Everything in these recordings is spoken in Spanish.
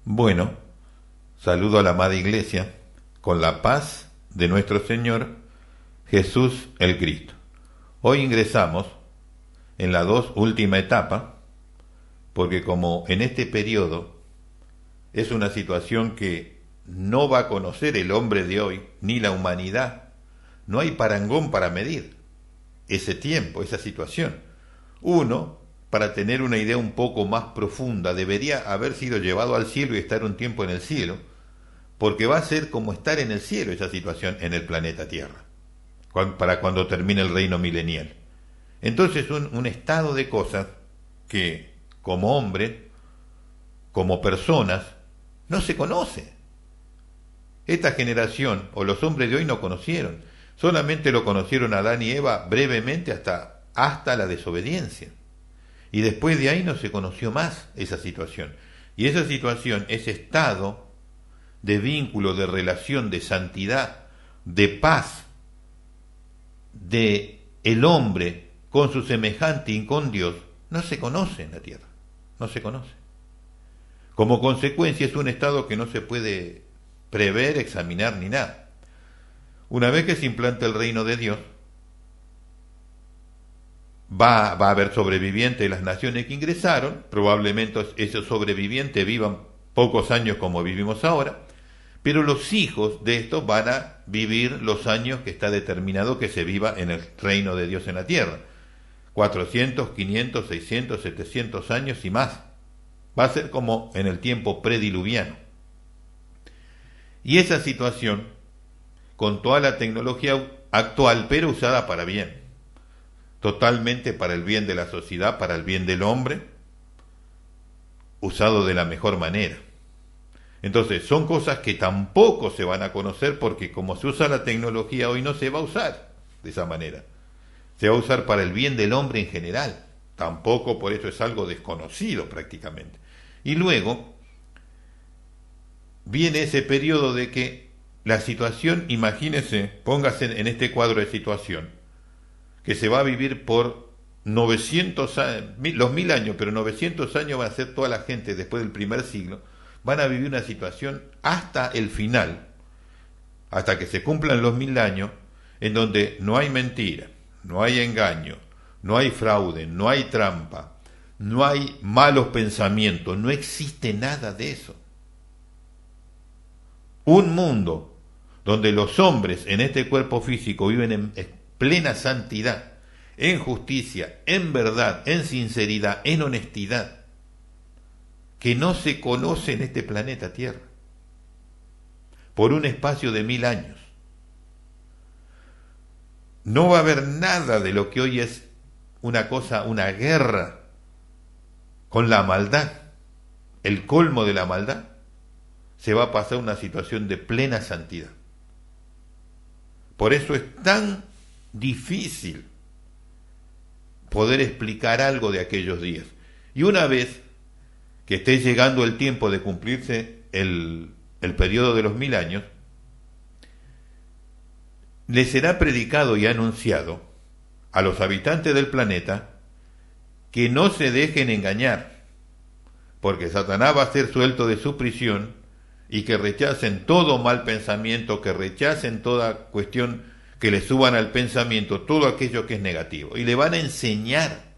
Bueno, saludo a la amada Iglesia con la paz de nuestro Señor Jesús el Cristo. Hoy ingresamos en la última etapa, porque como en este periodo es una situación que no va a conocer el hombre de hoy, ni la humanidad, no hay parangón para medir ese tiempo, esa situación. Uno, para tener una idea un poco más profunda, debería haber sido llevado al cielo y estar un tiempo en el cielo, porque va a ser como estar en el cielo esa situación en el planeta Tierra, para cuando termine el reino milenial. Entonces un estado de cosas que como hombre, como personas, no se conoce. Esta generación o los hombres de hoy no conocieron, solamente lo conocieron Adán y Eva brevemente hasta la desobediencia. Y después de ahí no se conoció más esa situación. Y esa situación, ese estado de vínculo, de relación, de santidad, de paz, de el hombre con su semejante y con Dios, no se conoce en la tierra, no se conoce. Como consecuencia es un estado que no se puede prever, examinar ni nada. Una vez que se implanta el reino de Dios, va a haber sobrevivientes de las naciones que ingresaron, probablemente esos sobrevivientes vivan pocos años como vivimos ahora, pero los hijos de estos van a vivir los años que está determinado que se viva en el reino de Dios en la tierra. 400, 500, 600, 700 años y más. Va a ser como en el tiempo prediluviano. Y esa situación, con toda la tecnología actual, pero usada para bien, totalmente para el bien de la sociedad, para el bien del hombre, usado de la mejor manera. Entonces, son cosas que tampoco se van a conocer porque como se usa la tecnología hoy no se va a usar de esa manera. Se va a usar para el bien del hombre en general. Tampoco por eso es algo desconocido prácticamente. Y luego viene ese periodo de que la situación, imagínese, póngase en este cuadro de situación, que se va a vivir por 900 años, los 1000 años, pero 900 años va a ser toda la gente después del primer siglo, van a vivir una situación hasta el final, hasta que se cumplan los 1000 años, en donde no hay mentira, no hay engaño, no hay fraude, no hay trampa, no hay malos pensamientos, no existe nada de eso. Un mundo donde los hombres en este cuerpo físico viven en plena santidad, en justicia, en verdad, en sinceridad, en honestidad, que no se conoce en este planeta Tierra, por un espacio de 1000 años. No va a haber nada de lo que hoy es una cosa, una guerra con la maldad, el colmo de la maldad. Se va a pasar una situación de plena santidad. Por eso es tan difícil poder explicar algo de aquellos días. Y una vez que esté llegando el tiempo de cumplirse el periodo de los 1000 años, le será predicado y anunciado a los habitantes del planeta que no se dejen engañar, porque Satanás va a ser suelto de su prisión y que rechacen todo mal pensamiento, que rechacen toda cuestión que le suban al pensamiento, todo aquello que es negativo. Y le van a enseñar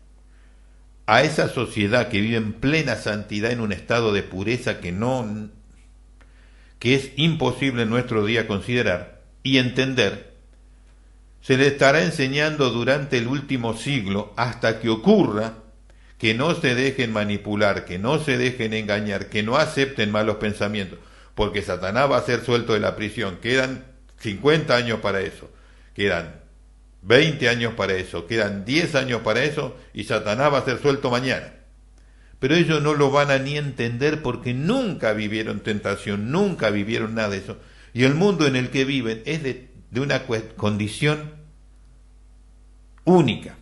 a esa sociedad que vive en plena santidad, en un estado de pureza que es imposible en nuestro día considerar y entender. Se le estará enseñando durante el último siglo hasta que ocurra que no se dejen manipular, que no se dejen engañar, que no acepten malos pensamientos, porque Satanás va a ser suelto de la prisión. Quedan 50 años para eso, quedan 20 años para eso, quedan 10 años para eso, y Satanás va a ser suelto mañana. Pero ellos no lo van a ni entender porque nunca vivieron tentación, nunca vivieron nada de eso. Y el mundo en el que viven es de una condición única.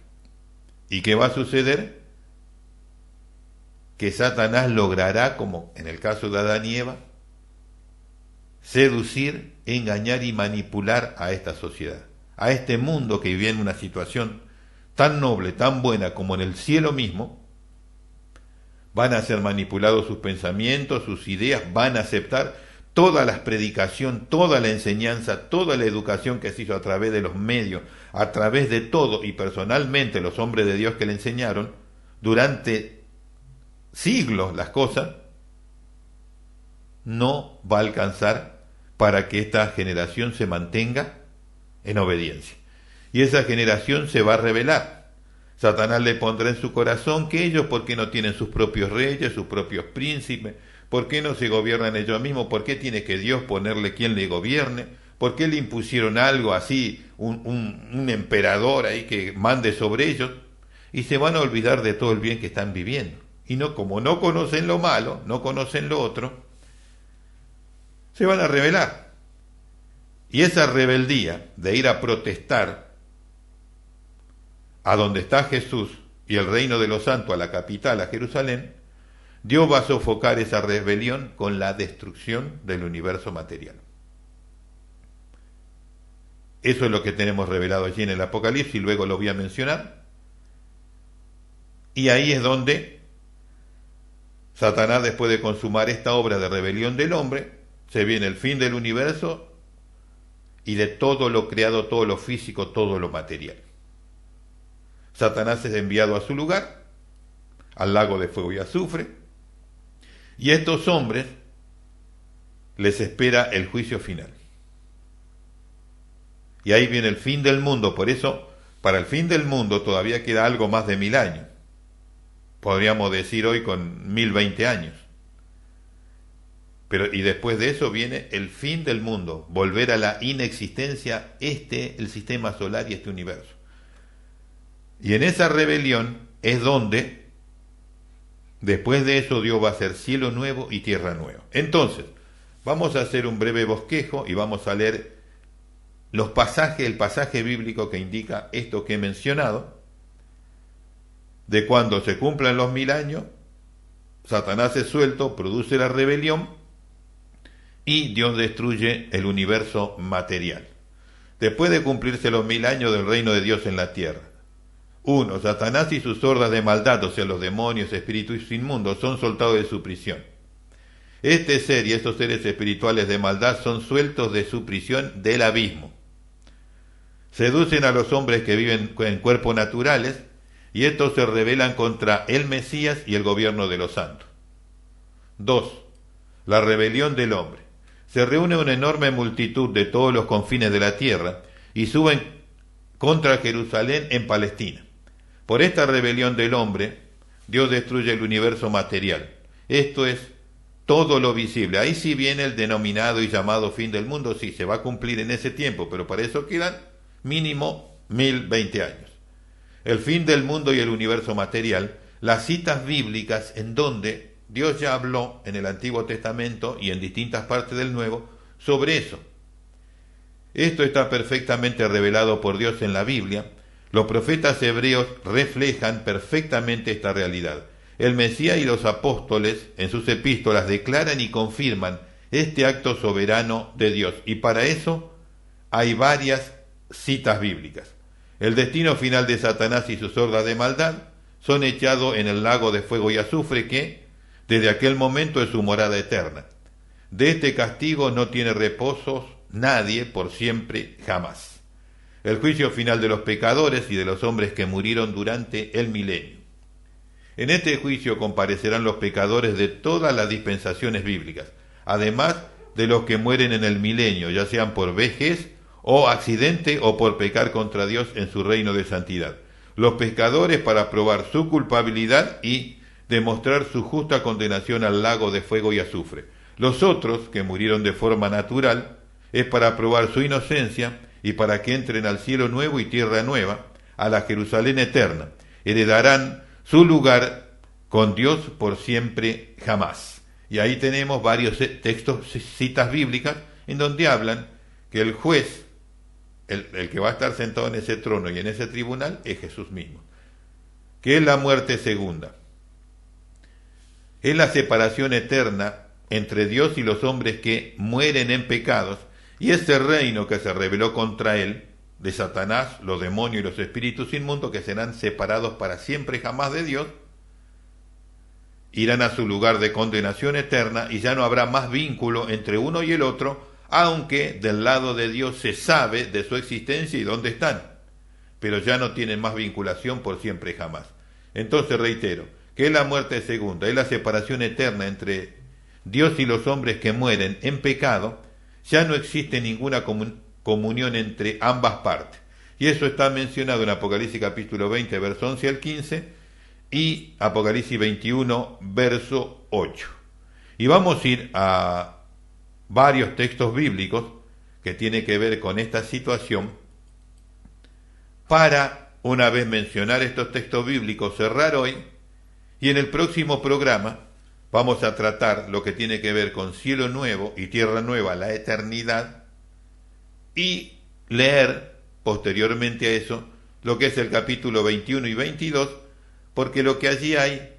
¿Y qué va a suceder? Que Satanás logrará, como en el caso de Adán y Eva, seducir, engañar y manipular a esta sociedad, a este mundo que vive en una situación tan noble, tan buena como en el cielo mismo, van a ser manipulados sus pensamientos, sus ideas, van a aceptar toda la predicación, toda la enseñanza, toda la educación que se hizo a través de los medios, a través de todo, y personalmente los hombres de Dios que le enseñaron, durante siglos las cosas, no va a alcanzar para que esta generación se mantenga en obediencia. Y esa generación se va a rebelar. Satanás le pondrá en su corazón que ellos, ¿por qué no tienen sus propios reyes, sus propios príncipes? ¿Por qué no se gobiernan ellos mismos? ¿Por qué tiene que Dios ponerle quien le gobierne? ¿Por qué le impusieron algo así, un emperador ahí que mande sobre ellos? Y se van a olvidar de todo el bien que están viviendo. Y no, como no conocen lo malo, no conocen lo otro, se van a rebelar. Y esa rebeldía de ir a protestar a donde está Jesús y el reino de los santos, a la capital, a Jerusalén, Dios va a sofocar esa rebelión con la destrucción del universo material. Eso es lo que tenemos revelado allí en el Apocalipsis, y luego lo voy a mencionar. Y ahí es donde Satanás, después de consumar esta obra de rebelión del hombre, se viene el fin del universo y de todo lo creado, todo lo físico, todo lo material. Satanás es enviado a su lugar, al lago de fuego y azufre, y a estos hombres les espera el juicio final. Y ahí viene el fin del mundo. Por eso, para el fin del mundo todavía queda algo más de 1000 años. Podríamos decir hoy con 1020 años. Y después de eso viene el fin del mundo, volver a la inexistencia, el sistema solar y este universo. Y en esa rebelión es donde, después de eso, Dios va a hacer cielo nuevo y tierra nueva. Entonces, vamos a hacer un breve bosquejo y vamos a leer el pasaje bíblico que indica esto que he mencionado, de cuando se cumplan los 1000 años, Satanás es suelto, produce la rebelión y Dios destruye el universo material. Después de cumplirse los 1000 años del reino de Dios en la tierra, 1. Satanás y sus hordas de maldad, o sea, los demonios, espíritus inmundos, son soltados de su prisión. Este ser y estos seres espirituales de maldad son sueltos de su prisión del abismo. Seducen a los hombres que viven en cuerpos naturales, y estos se rebelan contra el Mesías y el gobierno de los santos. 2. La rebelión del hombre. Se reúne una enorme multitud de todos los confines de la tierra y suben contra Jerusalén en Palestina. Por esta rebelión del hombre, Dios destruye el universo material. Esto es todo lo visible. Ahí sí viene el denominado y llamado fin del mundo. Sí, se va a cumplir en ese tiempo, pero para eso quedan mínimo 1020 años. El fin del mundo y el universo material, las citas bíblicas en donde Dios ya habló en el Antiguo Testamento y en distintas partes del Nuevo sobre eso. Esto está perfectamente revelado por Dios en la Biblia. Los profetas hebreos reflejan perfectamente esta realidad. El Mesías y los apóstoles en sus epístolas declaran y confirman este acto soberano de Dios. Y para eso hay varias citas bíblicas. El destino final de Satanás y sus hordas de maldad son echados en el lago de fuego y azufre que, desde aquel momento, es su morada eterna. De este castigo no tiene reposo nadie por siempre jamás. El juicio final de los pecadores y de los hombres que murieron durante el milenio. En este juicio comparecerán los pecadores de todas las dispensaciones bíblicas, además de los que mueren en el milenio, ya sean por vejez o accidente o por pecar contra Dios en su reino de santidad. Los pecadores para probar su culpabilidad y demostrar su justa condenación al lago de fuego y azufre. Los otros, que murieron de forma natural, es para probar su inocencia y para que entren al cielo nuevo y tierra nueva, a la Jerusalén eterna. Heredarán su lugar con Dios por siempre jamás. Y ahí tenemos varios textos, citas bíblicas, en donde hablan que el juez, el que va a estar sentado en ese trono y en ese tribunal, es Jesús mismo. ¿Qué es la muerte segunda? Es la separación eterna entre Dios y los hombres que mueren en pecados, y ese reino que se rebeló contra él, de Satanás, los demonios y los espíritus inmundos, que serán separados para siempre jamás de Dios, irán a su lugar de condenación eterna y ya no habrá más vínculo entre uno y el otro, aunque del lado de Dios se sabe de su existencia y dónde están, pero ya no tienen más vinculación por siempre y jamás. Entonces reitero, que es la muerte segunda, es la separación eterna entre Dios y los hombres que mueren en pecado. Ya no existe ninguna comunión entre ambas partes. Y eso está mencionado en Apocalipsis capítulo 20, verso 11 al 15, y Apocalipsis 21, verso 8. Y vamos a ir a varios textos bíblicos que tienen que ver con esta situación, para, una vez mencionar estos textos bíblicos, cerrar hoy, y en el próximo programa vamos a tratar lo que tiene que ver con cielo nuevo y tierra nueva, la eternidad, y leer posteriormente a eso lo que es el capítulo 21 y 22, porque lo que allí hay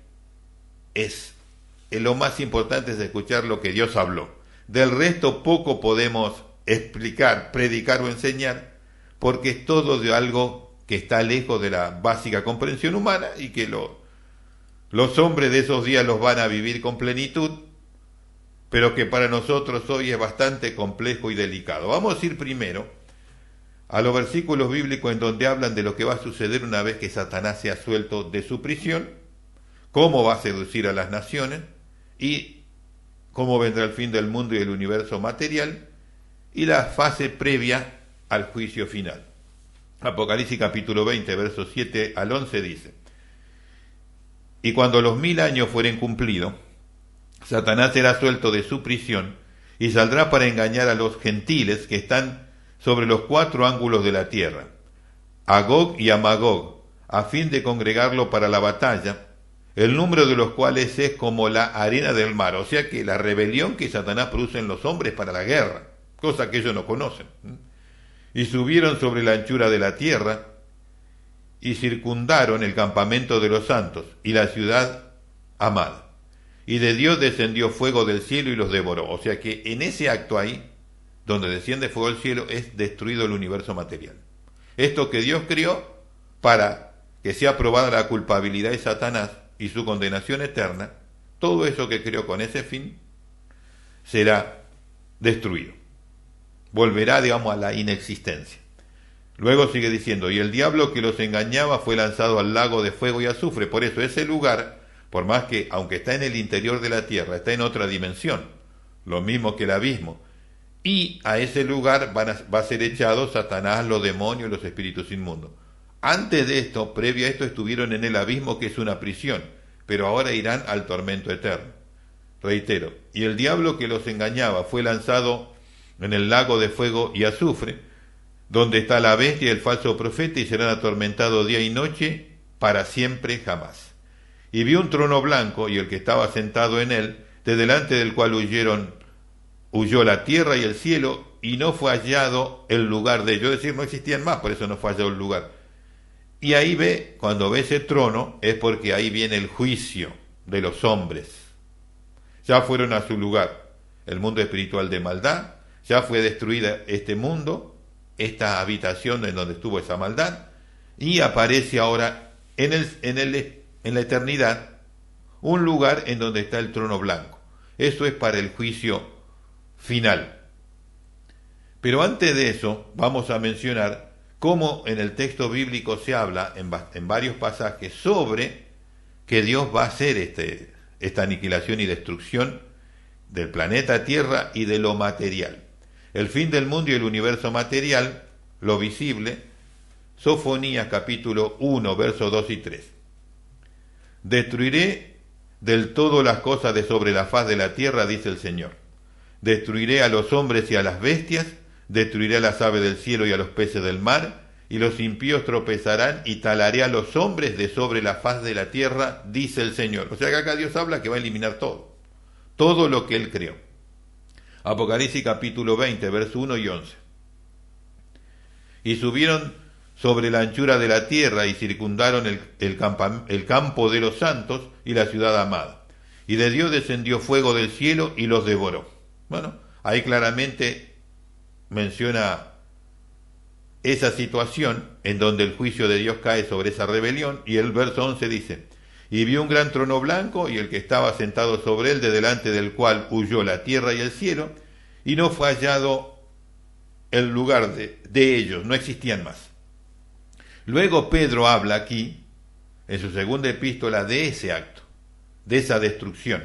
lo más importante es escuchar lo que Dios habló. Del resto poco podemos explicar, predicar o enseñar, porque es todo de algo que está lejos de la básica comprensión humana y que los hombres de esos días los van a vivir con plenitud, pero que para nosotros hoy es bastante complejo y delicado. Vamos a ir primero a los versículos bíblicos en donde hablan de lo que va a suceder una vez que Satanás sea suelto de su prisión, cómo va a seducir a las naciones y cómo vendrá el fin del mundo y el universo material, y la fase previa al juicio final. Apocalipsis capítulo 20, versos 7 al 11 dice: y cuando los 1000 años fueren cumplidos, Satanás será suelto de su prisión y saldrá para engañar a los gentiles que están sobre los 4 ángulos de la tierra, a Gog y a Magog, a fin de congregarlo para la batalla, el número de los cuales es como la arena del mar. O sea que la rebelión que Satanás produce en los hombres para la guerra, cosa que ellos no conocen. Y subieron sobre la anchura de la tierra y circundaron el campamento de los santos y la ciudad amada. Y de Dios descendió fuego del cielo y los devoró. O sea que en ese acto ahí, donde desciende fuego del cielo, es destruido el universo material. Esto que Dios creó para que sea probada la culpabilidad de Satanás y su condenación eterna, todo eso que creó con ese fin será destruido. Volverá, digamos, a la inexistencia. Luego sigue diciendo: y el diablo que los engañaba fue lanzado al lago de fuego y azufre. Por eso ese lugar, por más que, aunque está en el interior de la tierra, está en otra dimensión, lo mismo que el abismo, y a ese lugar va a ser echado Satanás, los demonios y los espíritus inmundos. Antes de esto, previo a esto, estuvieron en el abismo, que es una prisión, pero ahora irán al tormento eterno. Reitero: y el diablo que los engañaba fue lanzado en el lago de fuego y azufre, donde está la bestia y el falso profeta, y serán atormentados día y noche para siempre jamás. Y vi un trono blanco y el que estaba sentado en él, de delante del cual huyó la tierra y el cielo, y no fue hallado el lugar de ellos. Es decir, no existían más, por eso no fue hallado el lugar. Y ahí cuando ve ese trono, es porque ahí viene el juicio de los hombres. Ya fueron a su lugar, el mundo espiritual de maldad, ya fue destruida este mundo, esta habitación en donde estuvo esa maldad, y aparece ahora en la eternidad un lugar en donde está el trono blanco. Eso es para el juicio final. Pero antes de eso vamos a mencionar cómo en el texto bíblico se habla en varios pasajes sobre que Dios va a hacer esta aniquilación y destrucción del planeta Tierra y de lo material. El fin del mundo y el universo material, lo visible. Sofonías capítulo 1, versos 2 y 3. Destruiré del todo las cosas de sobre la faz de la tierra, dice el Señor. Destruiré a los hombres y a las bestias, destruiré a las aves del cielo y a los peces del mar, y los impíos tropezarán, y talaré a los hombres de sobre la faz de la tierra, dice el Señor. O sea que acá Dios habla que va a eliminar todo lo que Él creó. Apocalipsis capítulo 20, versos 1 y 11. Y subieron sobre la anchura de la tierra y circundaron el campo de los santos y la ciudad amada. Y de Dios descendió fuego del cielo y los devoró. Bueno, ahí claramente menciona esa situación en donde el juicio de Dios cae sobre esa rebelión, y el verso 11 dice: Y vio un gran trono blanco y el que estaba sentado sobre él, de delante del cual huyó la tierra y el cielo, y no fue hallado el lugar de ellos, no existían más. Luego Pedro habla aquí, en su segunda epístola, de ese acto, de esa destrucción.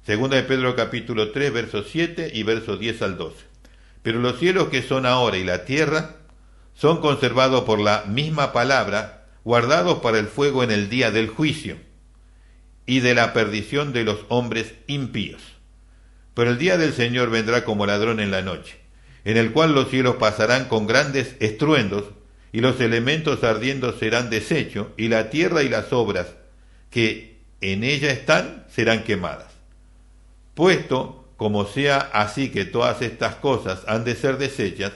Segunda de Pedro capítulo 3, versos 7 y versos 10 al 12. Pero los cielos que son ahora y la tierra son conservados por la misma palabra, guardados para el fuego en el día del juicio y de la perdición de los hombres impíos. Pero el día del Señor vendrá como ladrón en la noche, en el cual los cielos pasarán con grandes estruendos, y los elementos ardiendo serán deshechos, y la tierra y las obras que en ella están serán quemadas. Puesto como sea así que todas estas cosas han de ser deshechas,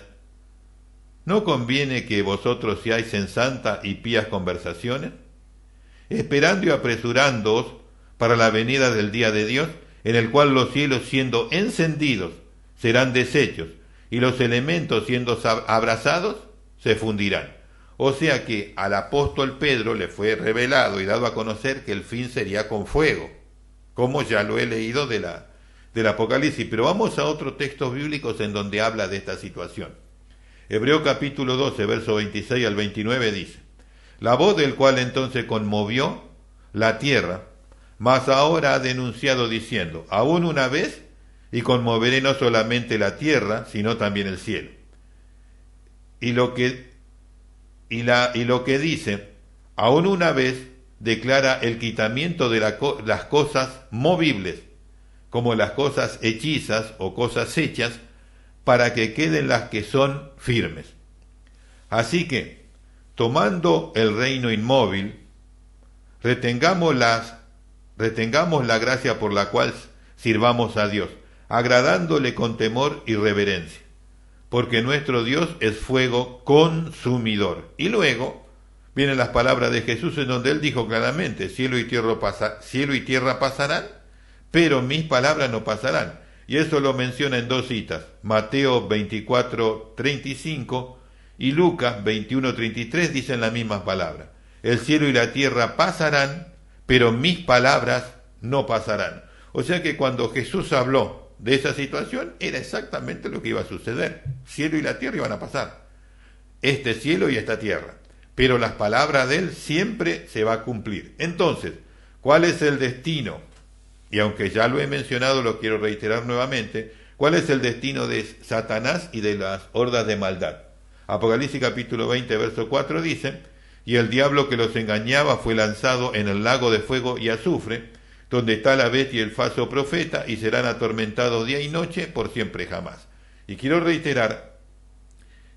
¿no conviene que vosotros seáis en santa y pías conversaciones, esperando y apresurándoos para la venida del día de Dios, en el cual los cielos siendo encendidos serán deshechos, y los elementos siendo abrasados se fundirán? O sea que al apóstol Pedro le fue revelado y dado a conocer que el fin sería con fuego, como ya lo he leído del Apocalipsis. Pero vamos a otros textos bíblicos en donde habla de esta situación. Hebreo capítulo 12, verso 26 al 29 dice: la voz del cual entonces conmovió la tierra, mas ahora ha denunciado diciendo: aún una vez, y conmoveré no solamente la tierra, sino también el cielo. Y lo que dice, aún una vez, declara el quitamiento de las cosas movibles, como las cosas hechizas o cosas hechas, para que queden las que son firmes. Así que, tomando el reino inmóvil, retengamos la gracia por la cual sirvamos a Dios, agradándole con temor y reverencia, porque nuestro Dios es fuego consumidor. Y luego vienen las palabras de Jesús, en donde él dijo claramente: cielo y tierra pasarán, pero mis palabras no pasarán. Y eso lo menciona en dos citas, Mateo 24:35 y Lucas 21:33, dicen las mismas palabras: el cielo y la tierra pasarán, pero mis palabras no pasarán. O sea que cuando Jesús habló de esa situación, era exactamente lo que iba a suceder. Cielo y la tierra iban a pasar, este cielo y esta tierra, pero las palabras de él siempre se va a cumplir. Entonces, ¿cuál es el destino? Y aunque ya lo he mencionado, lo quiero reiterar nuevamente: ¿cuál es el destino de Satanás y de las hordas de maldad? Apocalipsis capítulo 20, verso 4 dice: y el diablo que los engañaba fue lanzado en el lago de fuego y azufre, donde está la bestia y el falso profeta, y serán atormentados día y noche por siempre jamás. Y quiero reiterar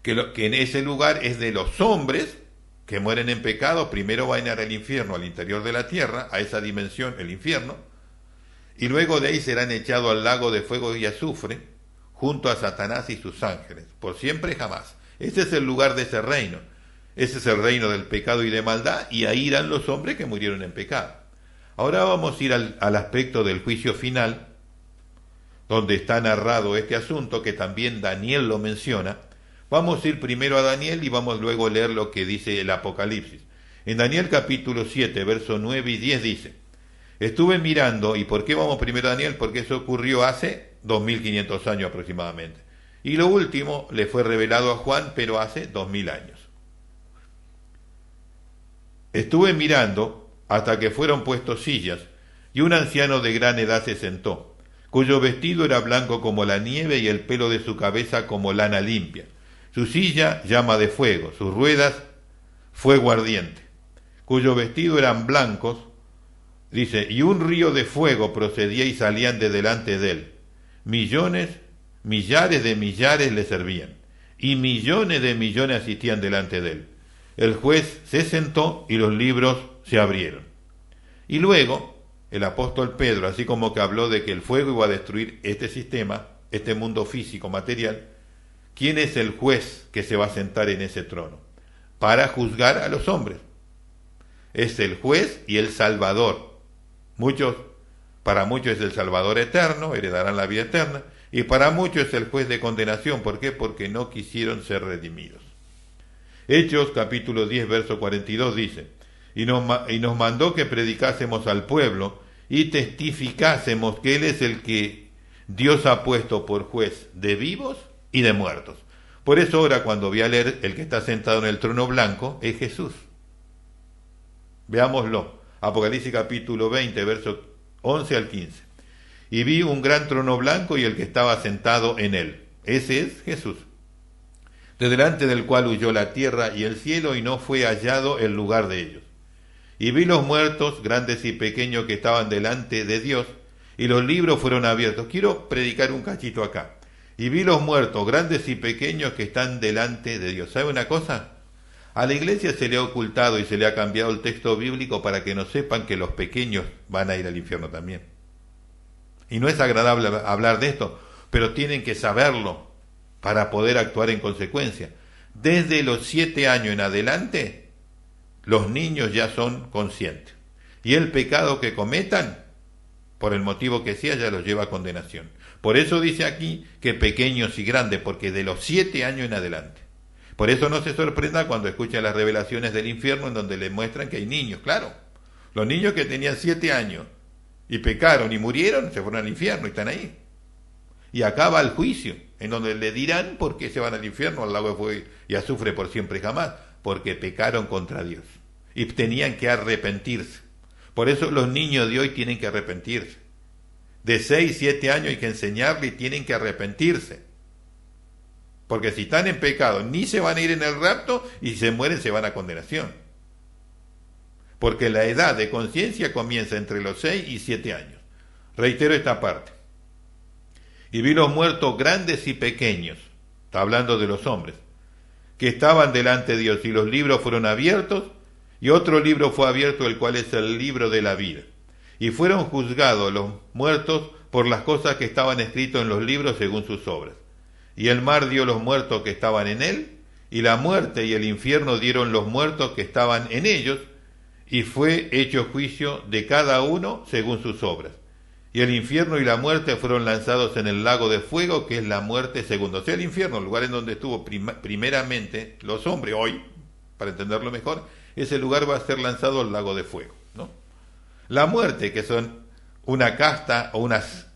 que en ese lugar es de los hombres que mueren en pecado. Primero van a ir al infierno, al interior de la tierra, a esa dimensión, el infierno, y luego de ahí serán echados al lago de fuego y azufre, junto a Satanás y sus ángeles, por siempre jamás. Ese es el lugar de ese reino. Ese es el reino del pecado y de maldad, y ahí irán los hombres que murieron en pecado. Ahora vamos a ir al aspecto del juicio final, donde está narrado este asunto, que también Daniel lo menciona. Vamos a ir primero a Daniel y vamos luego a leer lo que dice el Apocalipsis. En Daniel capítulo 7, versos 9 y 10 dice: estuve mirando. ¿Y por qué vamos primero a Daniel? Porque eso ocurrió hace 2500 años aproximadamente. Y lo último le fue revelado a Juan, pero hace 2000 años. Estuve mirando hasta que fueron puestos sillas, y un anciano de gran edad se sentó, cuyo vestido era blanco como la nieve y el pelo de su cabeza como lana limpia. Su silla llama de fuego, sus ruedas fuego ardiente, cuyo vestido eran blancos, dice, y un río de fuego procedía y salían de delante de él. Millares de millares le servían, y millones de millones asistían delante de él. El juez se sentó y los libros se abrieron. Y luego el apóstol Pedro, así como que habló de que el fuego iba a destruir este sistema, este mundo físico, material, ¿quién es el juez que se va a sentar en ese trono? Para juzgar a los hombres. Es el juez y el salvador. Para muchos es el salvador eterno, heredarán la vida eterna, y para muchos es el juez de condenación. ¿Por qué? Porque no quisieron ser redimidos. Hechos capítulo 10, verso 42 dice: y nos mandó que predicásemos al pueblo y testificásemos que Él es el que Dios ha puesto por juez de vivos y de muertos. Por eso ahora cuando voy a leer el que está sentado en el trono blanco es Jesús. Veámoslo. Apocalipsis capítulo 20, versos 11 al 15. Y vi un gran trono blanco y el que estaba sentado en él. Ese es Jesús. De delante del cual huyó la tierra y el cielo y no fue hallado el lugar de ellos. Y vi los muertos, grandes y pequeños, que estaban delante de Dios, y los libros fueron abiertos. Quiero predicar un cachito acá. Y vi los muertos, grandes y pequeños, que están delante de Dios. ¿Sabe una cosa? A la iglesia se le ha ocultado y se le ha cambiado el texto bíblico para que no sepan que los pequeños van a ir al infierno también. Y no es agradable hablar de esto, pero tienen que saberlo para poder actuar en consecuencia. Desde los 7 años en adelante, los niños ya son conscientes. Y el pecado que cometan, por el motivo que sea, ya los lleva a condenación. Por eso dice aquí que pequeños y grandes, porque de los 7 años en adelante. Por eso no se sorprenda cuando escuchan las revelaciones del infierno en donde le muestran que hay niños, claro. Los niños que tenían 7 años y pecaron y murieron, se fueron al infierno y están ahí. Y acaba el juicio, en donde le dirán por qué se van al infierno, al lago de fuego y azufre por siempre y jamás, porque pecaron contra Dios y tenían que arrepentirse. Por eso los niños de hoy tienen que arrepentirse. De 6, 7 años hay que enseñarle y tienen que arrepentirse. Porque si están en pecado, ni se van a ir en el rapto y si se mueren se van a condenación. Porque la edad de conciencia comienza entre los 6 y 7 años. Reitero esta parte. Y vi los muertos grandes y pequeños, está hablando de los hombres, que estaban delante de Dios, y los libros fueron abiertos, y otro libro fue abierto, el cual es el libro de la vida. Y fueron juzgados los muertos por las cosas que estaban escritas en los libros según sus obras. Y el mar dio los muertos que estaban en él, y la muerte y el infierno dieron los muertos que estaban en ellos, y fue hecho juicio de cada uno según sus obras. Y el infierno y la muerte fueron lanzados en el lago de fuego, que es la muerte segunda. O sea, el infierno, el lugar en donde estuvo primeramente los hombres, hoy, para entenderlo mejor, ese lugar va a ser lanzado al lago de fuego, ¿no? La muerte, que son una casta o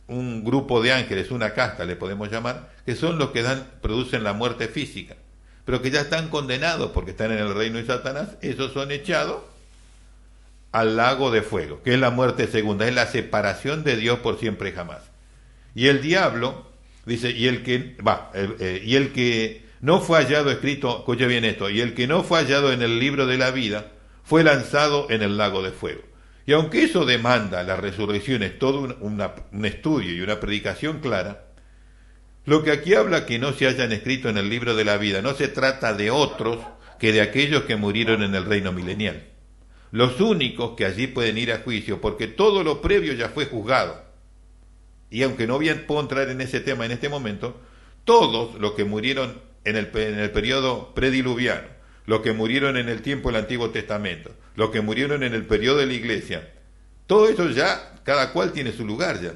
un grupo de ángeles, una casta le podemos llamar, que son los que producen la muerte física, pero que ya están condenados porque están en el reino de Satanás. Esos son echados al lago de fuego, que es la muerte segunda, es la separación de Dios por siempre y jamás. Y el diablo dice, y el que no fue hallado escrito, escuche bien esto, y el que no fue hallado en el libro de la vida fue lanzado en el lago de fuego. Y aunque eso demanda la resurrección, es todo un estudio y una predicación clara, lo que aquí habla que no se hayan escrito en el libro de la vida, no se trata de otros que de aquellos que murieron en el reino milenial. Los únicos que allí pueden ir a juicio, porque todo lo previo ya fue juzgado. Y aunque no bien puedo entrar en ese tema en este momento, todos los que murieron en el periodo prediluviano, los que murieron en el tiempo del Antiguo Testamento, los que murieron en el periodo de la Iglesia, todo eso ya, cada cual tiene su lugar ya.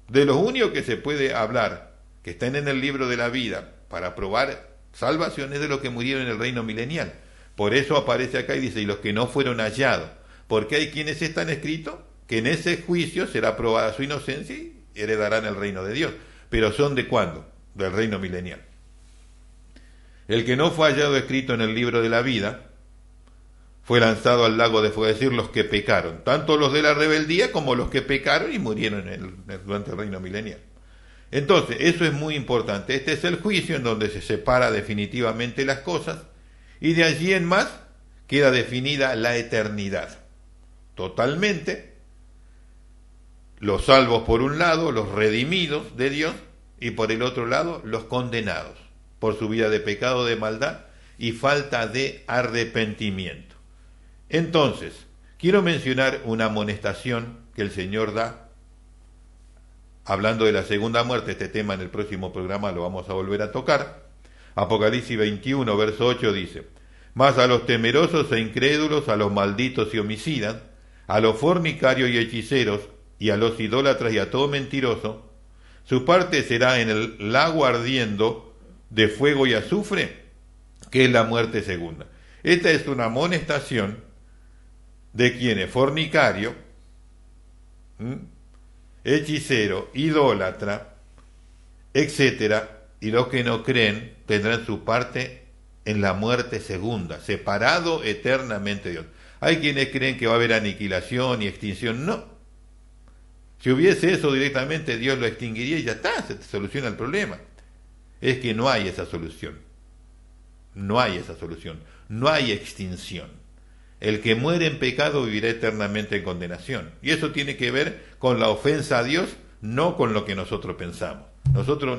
De los únicos que se puede hablar, que están en el libro de la vida, para probar salvación, es de los que murieron en el reino milenial. Por eso aparece acá y dice, y los que no fueron hallados, porque hay quienes están escritos, que en ese juicio será probada su inocencia y heredarán el reino de Dios. Pero ¿son de cuándo? Del reino milenial. El que no fue hallado escrito en el libro de la vida fue lanzado al lago de fuego, es decir, los que pecaron, tanto los de la rebeldía como los que pecaron y murieron durante el reino milenial. Entonces, eso es muy importante. Este es el juicio en donde se separa definitivamente las cosas, y de allí en más queda definida la eternidad. Totalmente, los salvos por un lado, los redimidos de Dios, y por el otro lado, los condenados por su vida de pecado, de maldad y falta de arrepentimiento. Entonces, quiero mencionar una amonestación que el Señor da, hablando de la segunda muerte. Este tema en el próximo programa lo vamos a volver a tocar. Apocalipsis 21, verso 8 dice, mas a los temerosos e incrédulos, a los malditos y homicidas, a los fornicarios y hechiceros, y a los idólatras y a todo mentiroso, su parte será en el lago ardiendo de fuego y azufre, que es la muerte segunda. Esta es una amonestación de quien es fornicario, hechicero, idólatra, etcétera, y los que no creen tendrán su parte en la muerte segunda, separado eternamente de Dios. Hay quienes creen que va a haber aniquilación y extinción. No. Si hubiese eso directamente, Dios lo extinguiría y ya está, se soluciona el problema. Es que no hay esa solución. No hay esa solución. No hay extinción. El que muere en pecado vivirá eternamente en condenación. Y eso tiene que ver con la ofensa a Dios, no con lo que nosotros pensamos. Nosotros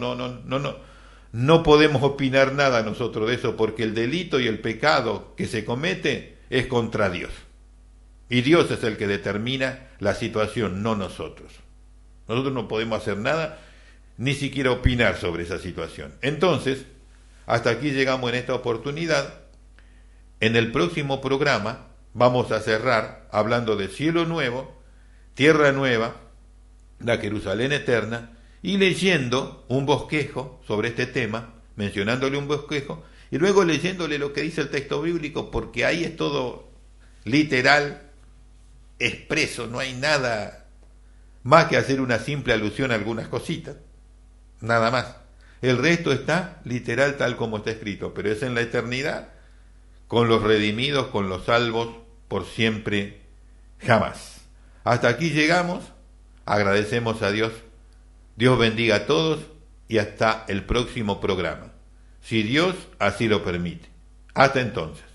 no podemos opinar nada nosotros de eso, porque el delito y el pecado que se comete es contra Dios. Y Dios es el que determina la situación, no nosotros. Nosotros no podemos hacer nada, ni siquiera opinar sobre esa situación. Entonces, hasta aquí llegamos en esta oportunidad. En el próximo programa vamos a cerrar hablando de cielo nuevo, tierra nueva, la Jerusalén eterna, y leyendo un bosquejo sobre este tema, mencionándole un bosquejo, y luego leyéndole lo que dice el texto bíblico, porque ahí es todo literal, expreso, no hay nada más que hacer una simple alusión a algunas cositas, nada más. El resto está literal tal como está escrito, pero es en la eternidad, con los redimidos, con los salvos, por siempre, jamás. Hasta aquí llegamos, agradecemos a Dios. Dios bendiga a todos y hasta el próximo programa, si Dios así lo permite. Hasta entonces.